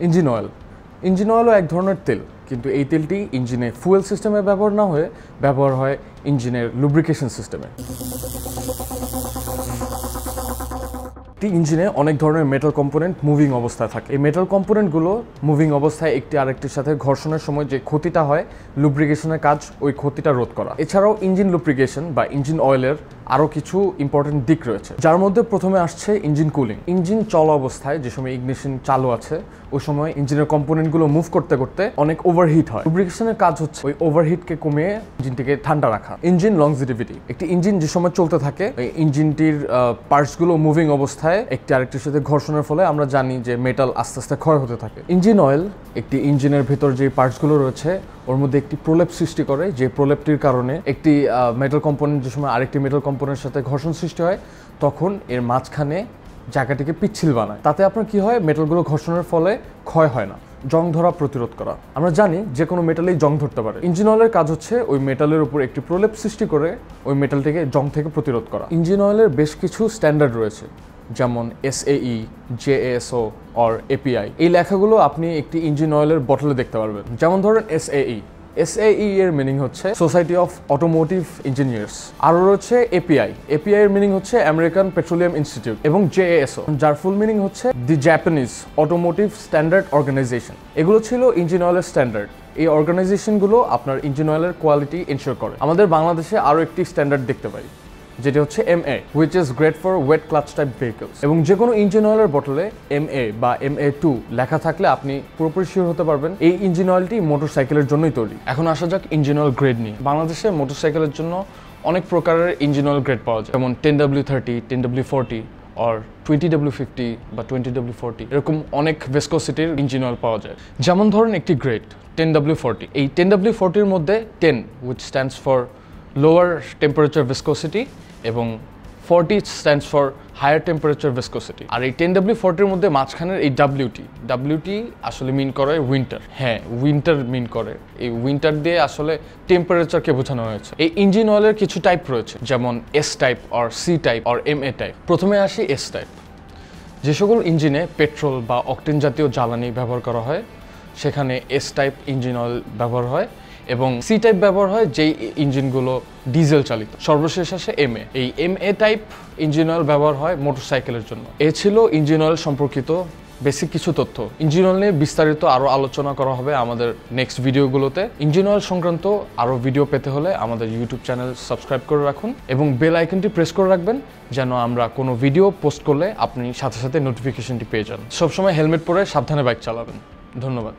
Engine অয়েলও এক ধরনের তেল, কিন্তু এই তেলটি ইঞ্জিনে ফুয়েল সিস্টেমে ব্যবহার না হয়ে ব্যবহার হয় ইঞ্জিনের লুব্রিকেশন সিস্টেমে। একটি ইঞ্জিনে অনেক ধরনের মেটাল কম্পোনেন্ট মুভিং অবস্থায় থাকে। এই মেটাল কম্পোনেন্টগুলো মুভিং অবস্থায় একটি আরেকটির সাথে ঘর্ষণের সময় যে ক্ষতিটা হয়, লুব্রিকেশনের কাজ ওই ক্ষতিটা রোধ করা। এছাড়াও ইঞ্জিন লুব্রিকেশন বা ইঞ্জিন অয়েলের আরও কিছু ইম্পর্টেন্ট দিক রয়েছে, যার মধ্যে প্রথমে আসছে ইঞ্জিন কুলিং। ইঞ্জিন চলা অবস্থায় যে সময় ইগনিশন চালু আছে ওই সময় ইঞ্জিনের কম্পোনেন্টগুলো মুভ করতে করতে অনেক ওভারহিট হয়। লুব্রিকেশনের কাজ হচ্ছে ওই ওভারহিটকে কমিয়ে ইঞ্জিনটিকে ঠান্ডা রাখা। ইঞ্জিন লংজিভিটি, একটি ইঞ্জিন যে সময় চলতে থাকে এই ইঞ্জিনটির পার্টসগুলো মুভিং অবস্থায় একটি আরেকটির সাথে ঘর্ষণের ফলে আমরা জানি যে মেটাল আস্তে আস্তে ক্ষয় হতে থাকে। ইঞ্জিন অয়েল একটি ইঞ্জিনের ভেতর যে পার্টসগুলো রয়েছে ওর মধ্যে একটি প্রলেপ সৃষ্টি করে, যে প্রলেপটির কারণে একটি মেটাল কম্পোনেন্ট যে সময় আরেকটি মেটাল কম্পোনেন্টের সাথে ঘর্ষণ সৃষ্টি হয় তখন এর মাঝখানে জায়গাটিকে পিচ্ছিল বানায়। তাতে আপনার কি হয়, মেটালগুলো ঘর্ষণের ফলে ক্ষয় হয় না। জং ধরা প্রতিরোধ করা, আমরা জানি যে কোনো মেটালেই জং ধরতে পারে। ইঞ্জিন অয়েলের কাজ হচ্ছে ওই মেটালের উপর একটি প্রলেপ সৃষ্টি করে ওই মেটালটিকে জং থেকে প্রতিরোধ করা। ইঞ্জিন অয়েলের বেশ কিছু স্ট্যান্ডার্ড রয়েছে, যেমন SAE, JASO or API। এই লেখাগুলো আপনি একটি ইঞ্জিন অয়েলের বটলে দেখতে পারবেন। যেমন ধরেন SAE এর মিনিং হচ্ছে সোসাইটি অফ অটোমোটিভ ইঞ্জিনিয়ার্স। আরও রয়েছে API এর মিনিং হচ্ছে আমেরিকান পেট্রোলিয়াম ইনস্টিটিউট। এবং JASO যার ফুল মিনিং হচ্ছে দি জাপানিজ অটোমোটিভ স্ট্যান্ডার্ড অর্গানাইজেশন। এগুলো ছিল ইঞ্জিন অয়েলের স্ট্যান্ডার্ড। এই অর্গানাইজেশনগুলো আপনার ইঞ্জিন অয়েলের কোয়ালিটি এনশিওর করে। আমাদের বাংলাদেশে আরও একটি স্ট্যান্ডার্ড দেখতে পাই, যেটি হচ্ছে MA, which is great for wet clutch type vehicles। এবং যে কোনো ইঞ্জিন অয়েলের বটলে MA বা MA2 লেখা থাকলে আপনি পুরোপুরি শিওর হতে পারবেন এই ইঞ্জিন অয়েলটি মোটরসাইকেলের জন্যই তৈরি। এখন আসা যাক ইঞ্জিন অয়েল গ্রেড নিয়ে। বাংলাদেশে মোটরসাইকেলের জন্য অনেক প্রকারের ইঞ্জিন অয়েল গ্রেড পাওয়া যায়, যেমন 10W30, 10W40 or 20W50 বা 20W40, এরকম অনেক ভিসকোসিটির ইঞ্জিন অয়েল পাওয়া যায়। যেমন ধরুন একটি গ্রেড 10W40, এই 10W40-র মধ্যে 10 which stands for lower temperature viscosity এবং 40 stands for higher temperature viscosity। আর এই 10W40-র মধ্যে মাঝখানের এই WT আসলে মিন করে উইন্টার। হ্যাঁ, উইন্টার মিন করে। এই উইন্টার দিয়ে আসলে টেম্পারেচারকে বোঝানো হয়েছে। এই ইঞ্জিন অয়েলের কিছু টাইপ রয়েছে, যেমন S type or C type or MA type. প্রথমে আসি S টাইপ। যে সকল ইঞ্জিনে পেট্রোল বা অকটেন জাতীয় জ্বালানি ব্যবহার করা হয় সেখানে S টাইপ ইঞ্জিন অয়েল ব্যবহার হয়, এবং C টাইপ ব্যবহার হয় যেই ইঞ্জিনগুলো ডিজেল চালিত। সর্বশেষ আসে MA। এই MA টাইপ ইঞ্জিন অয়েল ব্যবহার হয় মোটরসাইকেলের জন্য। এ ছিল ইঞ্জিন অয়েল সম্পর্কিত বেসিক কিছু তথ্য। ইঞ্জিন অয়েল নিয়ে বিস্তারিত আরও আলোচনা করা হবে আমাদের নেক্সট ভিডিওগুলোতে। ইঞ্জিন অয়েল সংক্রান্ত আরও ভিডিও পেতে হলে আমাদের ইউটিউব চ্যানেল সাবস্ক্রাইব করে রাখুন এবং বেল আইকনটি প্রেস করে রাখবেন, যেন আমরা কোনো ভিডিও পোস্ট করলে আপনি সাথে সাথে নোটিফিকেশনটি পেয়ে যান। সবসময় হেলমেট পরে সাবধানে বাইক চালাবেন। ধন্যবাদ।